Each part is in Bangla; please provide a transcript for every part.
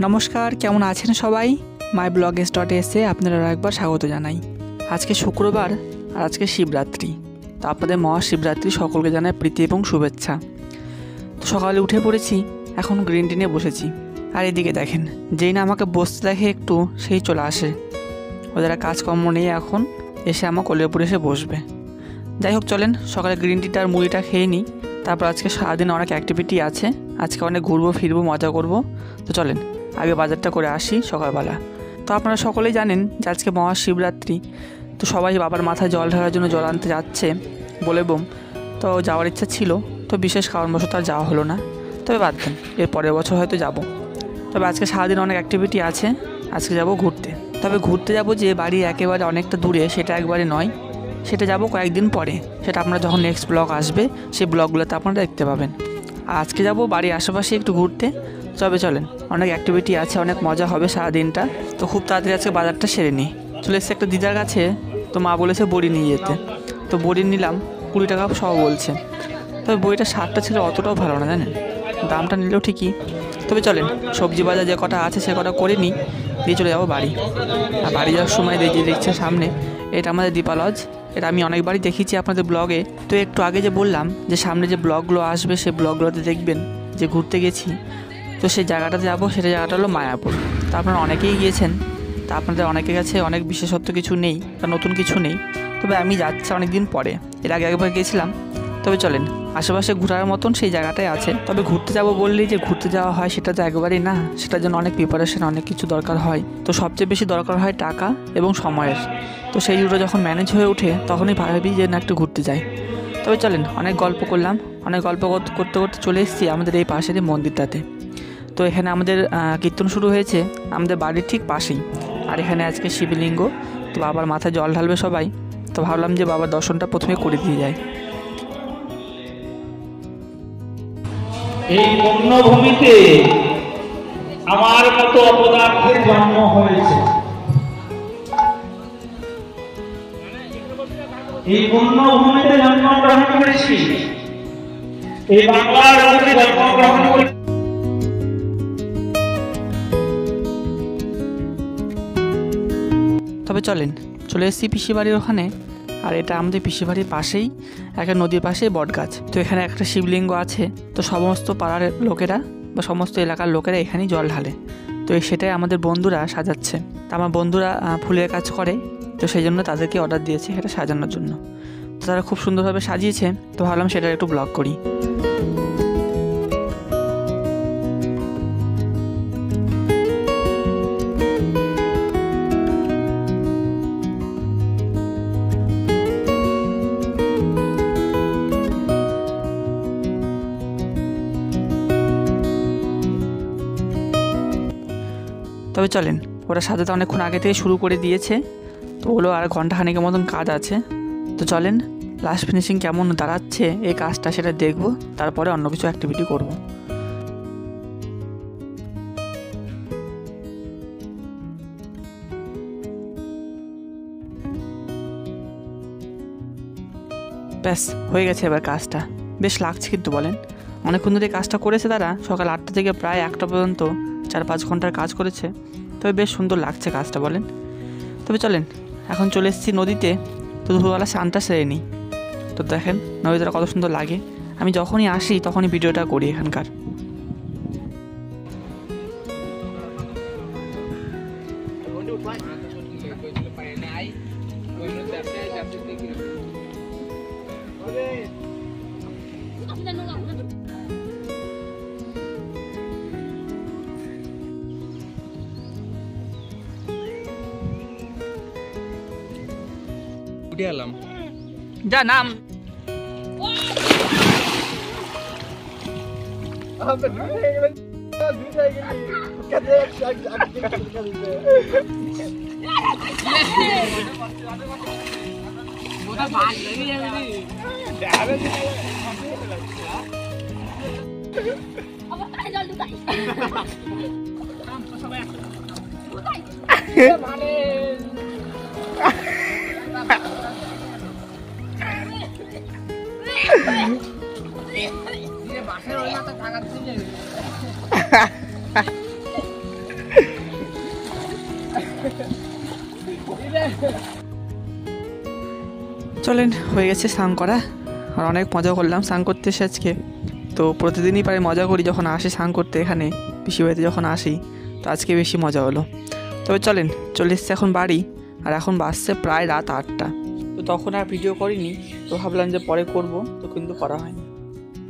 নমস্কার, কেমন আছেন সবাই? মাই ব্লগস.এসে আপনারা একবার স্বাগত জানাই। আজকে শুক্রবার আর আজকে শিবরাত্রি। তো আপনাদের মহাশিবরাত্রি সকলকে জানাই প্রীতি এবং শুভেচ্ছা। তো সকালে উঠে পড়েছি, এখন গ্রিন টি নিয়ে বসেছি। আর এদিকে দেখেন, যেই না আমাকে বসতে দেখে একটু সেই চলে আসে। ওদের কাজকর্ম নেই, এখন এসে আমার কোলের উপরে এসে বসবে। যাই হোক, চলেন সকালে গ্রিন টিটা আর মুড়িটা খেয়ে নিই। তারপর আজকে সারাদিন অনেক অ্যাক্টিভিটি আছে, আজকে অনেক ঘুরবো ফিরবো, মজা করব। তো চলেন আগে বাজারটা করে আসি সকালবেলা। তো আপনারা সকলেই জানেন যে আজকে মহাশিবরাত্রি। তো সবাই বাবার মাথায় জল ঢালার জন্য জল আনতে যাচ্ছে বলে বোম। তো যাওয়ার ইচ্ছা ছিল, তো বিশেষ কারণবশত আর যাওয়া হলো না। তবে বাদ দেন, এর পরের বছর হয়তো যাব। তবে আজকে সারাদিন অনেক অ্যাক্টিভিটি আছে, আজকে যাব ঘুরতে। তবে ঘুরতে যাব যে বাড়ি একেবারে অনেকটা দূরে সেটা একবারে নয়, সেটা যাব কয়েকদিন পরে। সেটা আপনারা যখন নেক্সট ব্লগ আসবে সেই ব্লগগুলোতে আপনারা দেখতে পাবেন। আর আজকে যাব বাড়ির আশেপাশে একটু ঘুরতে। তবে চলেন, অনেক অ্যাক্টিভিটি আছে, অনেক মজা হবে সারাদিনটা। তো খুব তাড়াতাড়ি আজকে বাজারটা সেরে নিই। চলে এসেছে একটা দিদার কাছে, তো মা বলেছে বড়ি নিয়ে যেতে। তো বড়ি নিলাম, 20 টাকা সহ বলছে। তবে বড়িটা স্বাদটা ছিল অতটাও ভালো না, জানেন, দামটা নিলেও ঠিকই। তবে চলেন সবজি বাজার যে কটা আছে সে কটা করে নিই, দিয়ে চলে যাবো বাড়ি। আর বাড়ি যাওয়ার সময় দেখছেন সামনে, এটা আমাদের দীপা লজ। এটা আমি অনেকবারই দেখিয়েছি আপনাদের ব্লগে। তো একটু আগে যে বললাম যে সামনে যে ব্লগগুলো আসবে সেই ব্লগগুলোতে দেখবেন যে ঘুরতে গেছি। তো সেই জায়গাটাতে যাবো, সেটা জায়গাটা হলো মায়াপুর। তো আপনারা অনেকেই গিয়েছেন, তা আপনাদের অনেকের কাছে অনেক বিশেষত্ব কিছু নেই বা নতুন কিছু নেই। তবে আমি যাচ্ছি অনেক দিন পরে, এর আগে একবার গিয়েছিলাম। তবে চলেন, আশেপাশে ঘোরার মতন সেই জায়গাটাই আছে। তবে ঘুরতে যাব বললেই যে ঘুরতে যাওয়া হয় সেটা তো একবারেই না, সেটার জন্য অনেক প্রিপারেশন, অনেক কিছু দরকার হয়। তো সবচেয়ে বেশি দরকার হয় টাকা এবং সময়ের। তো সেই দুটো যখন ম্যানেজ হয়ে ওঠে তখনই ভাবি যে না একটু ঘুরতে যাই। তবে চলেন, অনেক গল্প করলাম, অনেক গল্প করতে করতে চলে এসেছি আমাদের এই পাশের মন্দিরটাতে। তো এখানে আমাদের কীর্তন শুরু হয়েছে আমাদের বাড়ির ঠিক পাশেই। আর এখানে আজকে শিবলিঙ্গ, তো বাবার মাথায় জল ঢালবে সবাই। তো ভাবলাম যে বাবার দর্শনটা প্রথমে করে দিয়ে যায়। এই পুণ্যভূমিতে আমার মতো অপদার্থের জন্ম হয়েছে। এই পুণ্যভূমিতে জন্মগ্রহণ করেছি, এই বাংলার মধ্যে জন্মগ্রহণ করেছি। তবে চলেন, চলে এসেছি পিসি বাড়ির ওখানে। আর এটা আমাদের পিসি বাড়ির পাশেই একটা নদীর পাশে বট গাছ। তো এখানে একটা শিবলিঙ্গ আছে। তো সমস্ত পাড়ার লোকেরা বা সমস্ত এলাকার লোকেরা এখানেই জল ঢালে। তো সেটাই আমাদের বন্ধুরা সাজাচ্ছে। তা আমার বন্ধুরা ফুলের কাজ করে, তো সেই জন্য তাদেরকে অর্ডার দিয়েছে এটা সাজানোর জন্য। তো তারা খুব সুন্দরভাবে সাজিয়েছে, তো ভাবলাম সেটা একটু ব্লগ করি। তবে চলেন, ওরা সাজাতে অনেকক্ষণ আগে থেকে শুরু করে দিয়েছে। তো ওগুলো আর ঘন্টাখানেকের মতন কাজ আছে। তো চলেন লাস্ট ফিনিশিং কেমন দাঁড়াচ্ছে এই কাজটা সেটা দেখব, তারপরে অন্য কিছু অ্যাক্টিভিটি করব। ব্যাস হয়ে গেছে এবার কাজটা। বেশ লাগছে কিন্তু বলেন, অনেকক্ষণ ধরে কাজটা করেছে তারা, সকাল 8টা থেকে প্রায় 1টা পর্যন্ত 4-5 ঘন্টার কাজ করেছে। তবে বেশ সুন্দর লাগছে কাজটা বলেন। তবে চলেন, এখন চলে এসেছি নদীতে। তো দুপুরবেলা স্নানটা সেরে নিই। তো দেখেন নদীটা কত সুন্দর লাগে। আমি যখনই আসি তখনই ভিডিওটা করি এখানকার। যা নাম চলেন, হয়ে গেছে স্নান করা। আর অনেক মজা করলাম স্নান করতে এসে আজকে। তো প্রতিদিনই প্রায় মজা করি যখন আসি স্নান করতে, এখানে পিসি বাড়িতে যখন আসি। তো আজকে বেশি মজা হলো। তবে চলেন, চলে এসছে এখন বাড়ি। আর এখন বাজছে প্রায় রাত 8টা। তো তখন আর ভিডিও করিনি, তো ভাবলাম যে পরে করব, তো কিন্তু করা হয়নি।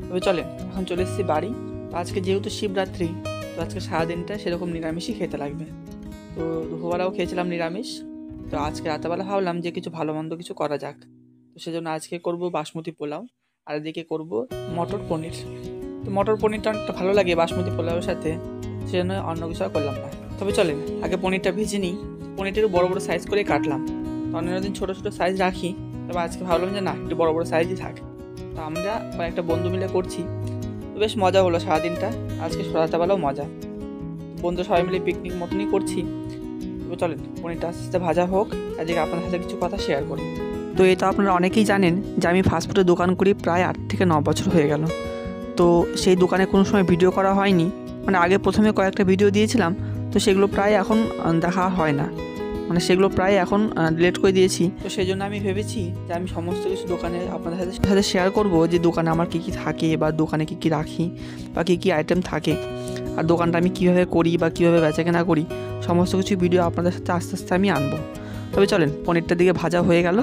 তবে চলেন, এখন চলে এসেছি বাড়ি। তো আজকে যেহেতু শিবরাত্রি, তো আজকে সারাদিনটা সেরকম নিরামিষই খেতে লাগবে। তো দুপুরবেলাও খেয়েছিলাম নিরামিষ। তো আজকে রাতেবেলা ভাবলাম যে কিছু ভালো মন্দ কিছু করা যাক। তো সেজন্য আজকে করব বাসমতি পোলাও, আর এদিকে করব মটর পনির। তো মটর পনিরটা অনেকটা ভালো লাগে বাসমতি পোলাওয়ের সাথে, সেজন্য অন্য কিছু আর করলাম না। তবে চলেন আগে পনিরটা ভেজে নিই। পনিরটা একটু বড় বড় সাইজ করে কাটলাম। তো অন্যান্য দিন ছোটো ছোটো সাইজ রাখি, তবে আজকে ভাবলাম যে না, একটু বড় বড় সাইজই থাক। তো আমরা কয়েকটা বন্ধু মিলে করছি। তো বেশ মজা হলো সারাদিনটা। আজকে রাতেবেলাও মজা, বন্ধু সবাই মিলে পিকনিক মতনই করছি। তো চলেন পনিরটা আস্তে আস্তে ভাজা হোক, আজকে আপনার সাথে কিছু কথা শেয়ার করি। তো এটা আপনারা অনেকেই জানেন যে আমি ফাস্টফুডের দোকান করি প্রায় 8 থেকে 9 বছর হয়ে গেল। তো সেই দোকানে কোনো সময় ভিডিও করা হয়নি, মানে আগে প্রথমে কয়েকটা ভিডিও দিয়েছিলাম, তো সেগুলো প্রায় এখন দেখা হয় না, মানে সেগুলো প্রায় এখন ডিলিট করে দিয়েছি। তো সেই জন্য আমি ভেবেছি যে আমি সমস্ত কিছু দোকানে আপনাদের সাথে শেয়ার করব, যে দোকানে আমার কী কী থাকে বা দোকানে কী কী রাখি বা কী কী আইটেম থাকে, আর দোকানটা আমি কীভাবে করি বা কীভাবে বেচাকেনা করি, সমস্ত কিছু ভিডিও আপনাদের সাথে আস্তে আস্তে আমি আনবো। তবে চলেন পনিরটার দিকে ভাজা হয়ে গেল।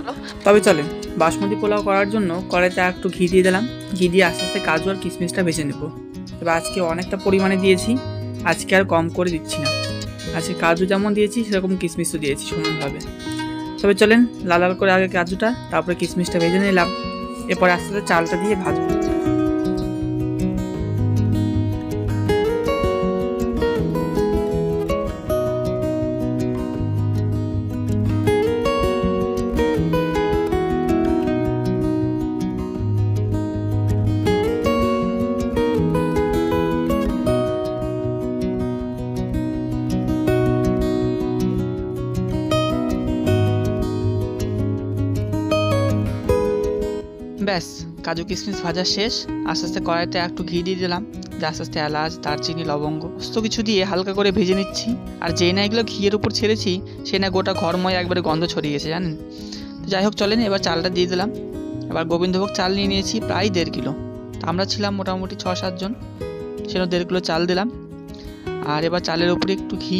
তবে চলেন বাসমতি পোলাও করার জন্য কড়াইতে একটু ঘি দিয়ে দিলাম। ঘি দিয়ে আস্তে আস্তে কাজু আর কিশমিশটা ভেজে নেব। তবে আজকে অনেকটা পরিমাণে দিয়েছি, আজকে আর কম করে দিচ্ছি না। আজকে কাজু যেমন দিয়েছি সেরকম কিশমিশও দিয়েছি সমানভাবে। তবে চলেন লাল লাল করে আগে কাজুটা, তারপরে কিশমিশটা ভেজে নিলাম। এরপরে আস্তে আস্তে চালটা দিয়ে ভাজবো। ব্যাস কাজু কিশমিশ ভাজা শেষ। আস্তে আস্তে কড়াইতে একটু ঘি দিয়ে দিলাম, যে আস্তে আস্তে এলাচ, দারচিনি, লবঙ্গ সমস্ত কিছু দিয়ে হালকা করে ভেজে নিচ্ছি। আর যেই না এগুলো ঘিয়ের উপর ছেড়েছি, সেই না গোটা ঘরময় একবারে গন্ধ ছড়িয়ে গেছে জানেন। তো যাই হোক চলেন, এবার চালটা দিয়ে দিলাম। এবার গোবিন্দভোগ চাল নিয়ে নিয়েছি প্রায় 1.5 কিলো। তো আমরা ছিলাম মোটামুটি 6-7 জন, সেটা 1.5 কিলো চাল দিলাম। আর এবার চালের উপরে একটু ঘি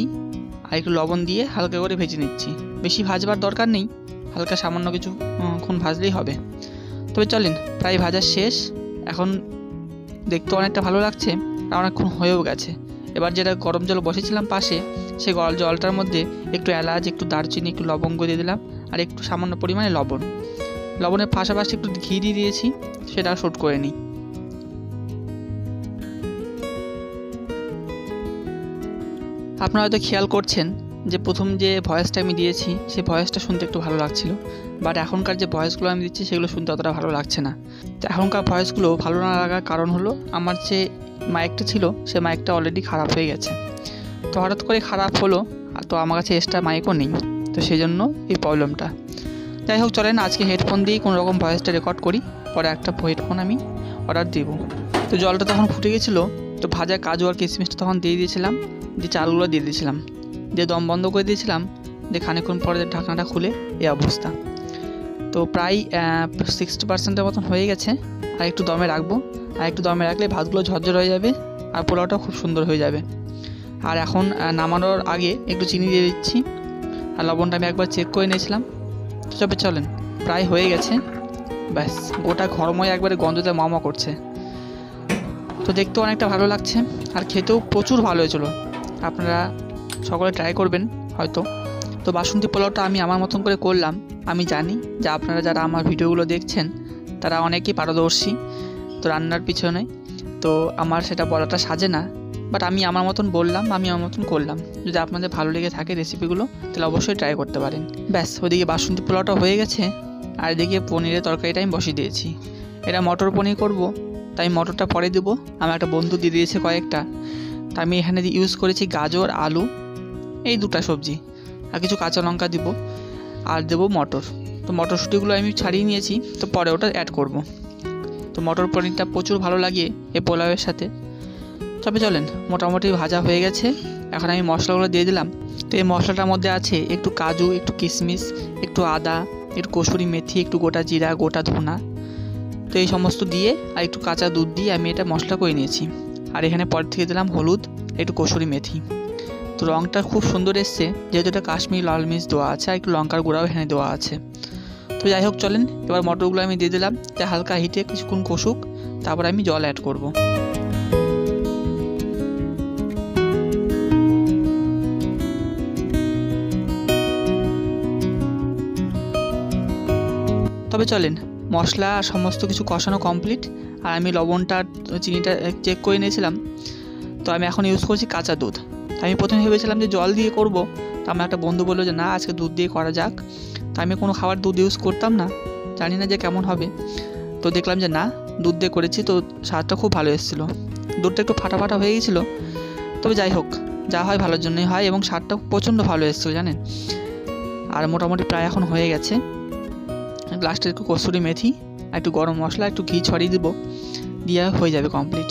আর একটু লবণ দিয়ে হালকা করে ভেজে নিচ্ছি। বেশি ভাজবার দরকার নেই, হালকা সামান্য কিছুক্ষণ ভাজলেই হবে। তবে চলেন প্রায় ভাজা শেষ। এখন দেখতে অনেকটা ভালো লাগছে আর অনেকক্ষণ হয়েও গেছে। এবার যেটা গরম জল বসেছিলাম পাশে, সেই গরম জলটার মধ্যে একটু এলাচ, একটু দারচিনি, একটু লবঙ্গ দিয়ে দিলাম, আর একটু সামান্য পরিমাণে লবণ। লবণের পাশাপাশি একটু ঘি দিয়ে দিয়েছি, সেটা শুট করে নিই। আপনারা হয়তো খেয়াল করছেন যে প্রথম যে ভয়েসটা আমি দিয়েছি, সেই ভয়েসটা শুনতে একটু ভালো লাগছিল, বাট এখনকার যে ভয়েসগুলো আমি দিচ্ছি সেগুলো শুনতে অতটা ভালো লাগছে না। তো এখনকার ভয়েসগুলো ভালো না লাগার কারণ হলো, আমার যে মাইকটা ছিল সে মাইকটা অলরেডি খারাপ হয়ে গেছে। তো হঠাৎ করে খারাপ হলো, তো আমার কাছে এক্সট্রা মাইকও নেই, তো সেই জন্য এই প্রবলেমটা। যাই হোক চলেন আজকে হেডফোন দিয়েই কোনো রকম ভয়েসটা রেকর্ড করি, পরে একটা হেডফোন আমি অর্ডার দেবো। তো জলটা তখন ফুটে গেছিলো, তো ভাজা কাজু আর কিশমিশটা তখন দিয়ে দিয়েছিলাম, দিয়ে চালগুলো দিয়ে দিয়েছিলাম, দিয়ে দম বন্ধ করে দিয়েছিলাম, দিয়ে খানিকক্ষণ পরে ঢাকনাটা খুলে এই অবস্থা। তো প্রায় 60% মতন হয়ে গেছে। আর একটু দমে রাখবো, আর একটু দমে রাখলে ভাতগুলো ঝরঝর হয়ে যাবে আর পোলাওটাও খুব সুন্দর হয়ে যাবে। আর এখন নামানোর আগে একটু চিনি দিয়ে দিচ্ছি, আর লবণটা আমি একবার চেক করে নিয়েছিলাম। তো তবে চলেন প্রায় হয়ে গেছে। ব্যাস গোটা ঘরময় একবারে গন্ধতে মামা করছে। তো দেখতেও অনেকটা ভালো লাগছে আর খেতেও প্রচুর ভালো হয়েছিল। আপনারা সকলে ট্রাই করবেন হয়তো। তো বাসন্তী পোলাওটা আমি আমার মতন করে করলাম। আমি জানি যে আপনারা যারা আমার ভিডিওগুলো দেখছেন তারা অনেকেই পারদর্শী তো রান্নার পিছনে, তো আমার সেটা বলাটা সাজে না, বাট আমি আমার মতন বললাম, আমি আমার মতন করলাম। যদি আপনাদের ভালো লেগে থাকে রেসিপিগুলো তাহলে অবশ্যই ট্রাই করতে পারেন। ব্যাস ওদিকে বাসন্তী পোলাওটা হয়ে গেছে, আর এদিকে পনিরের তরকারিটা আমি বসিয়ে দিয়েছি। এটা মটর পনির করব, তাই মটরটা পরে দেবো। আমার একটা বন্ধু দিয়ে দিয়েছে কয়েকটা, তা আমি এখানে ইউজ করেছি গাজর, আলু, এই দুটো সবজি, আর কিছু কাঁচা লঙ্কা দিব, আর দেবো মটর। তো মটরশুঁটিগুলো আমি ছাড়িয়ে নিয়েছি, তো পরে ওটা অ্যাড করব। তো মটর পনিরটা প্রচুর ভালো লাগে এই পোলাওয়ের সাথে। তবে চলেন মোটামুটি ভাজা হয়ে গেছে, এখন আমি মশলাগুলো দিয়ে দিলাম। তো এই মশলাটার মধ্যে আছে একটু কাজু, একটু কিশমিশ, একটু আদা, একটু কসুরি মেথি, একটু গোটা জিরা, গোটা ধনা। তো এই সমস্ত দিয়ে আর একটু কাঁচা দুধ দিয়ে আমি এটা মশলা করে নিয়েছি। আর এখানে পরে থেকে দিলাম হলুদ, একটু কসুরি মেথি। তো রঙটা খুব সুন্দর এসছে, যেহেতু এটা কাশ্মীরি লাল মির্চ দেওয়া আছে আর একটু লঙ্কার গুঁড়াও এখানে দেওয়া আছে। তো যাই হোক চলেন, এবার মটরগুলো আমি দিয়ে দিলাম, তাই হালকা হিটে কিছুক্ষণ কষুক, তারপর আমি জল অ্যাড করব। তবে চলেন, মশলা আর সমস্ত কিছু কষানো কমপ্লিট, আর আমি লবণটা চিনিটা চেক করে নিয়েছিলাম। তো আমি এখন ইউজ করছি কাঁচা দুধ। আমি প্রথমে ভেবেছিলাম যে জল দিয়ে করব, তো আমার একটা বন্ধু বললো যে না, আজকে দুধ দিয়ে করা যাক। তো আমি কোনো খাবার দুধ ইউজ করতাম না, জানি না যে কেমন হবে। তো দেখলাম যে না, দুধ দিয়ে করেছি, তো স্বাদটা খুব ভালো এসেছিলো। দুধটা একটু ফাটা ফাটা হয়ে গেছিলো, তবে যাই হোক, যা হয় ভালোর জন্যই হয়, এবং স্বাদটা প্রচণ্ড ভালো এসেছিলো জানেন। আর মোটামুটি প্রায় এখন হয়ে গেছে। লাস্টে একটু কসুরি মেথি, একটু গরম মশলা, একটু ঘি ছড়িয়ে দেবো, দিয়ে হয়ে যাবে কমপ্লিট।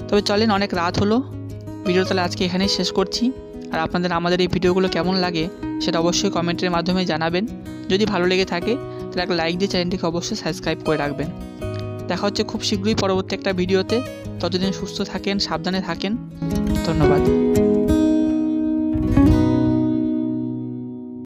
তবে চলেন, অনেক রাত হলো, ভিডিও তাহলে আজকে এখানেই শেষ করছি। আর আপনাদের আমাদের এই ভিডিওগুলো কেমন লাগে সেটা অবশ্যই কমেন্টের মাধ্যমে জানাবেন। যদি ভালো লেগে থাকে তাহলে একটা লাইক দিয়ে চ্যানেলটিকে অবশ্যই সাবস্ক্রাইব করে রাখবেন। দেখা হচ্ছে খুব শীঘ্রই পরবর্তী একটা ভিডিওতে। ততদিন সুস্থ থাকেন, সাবধানে থাকেন। ধন্যবাদ।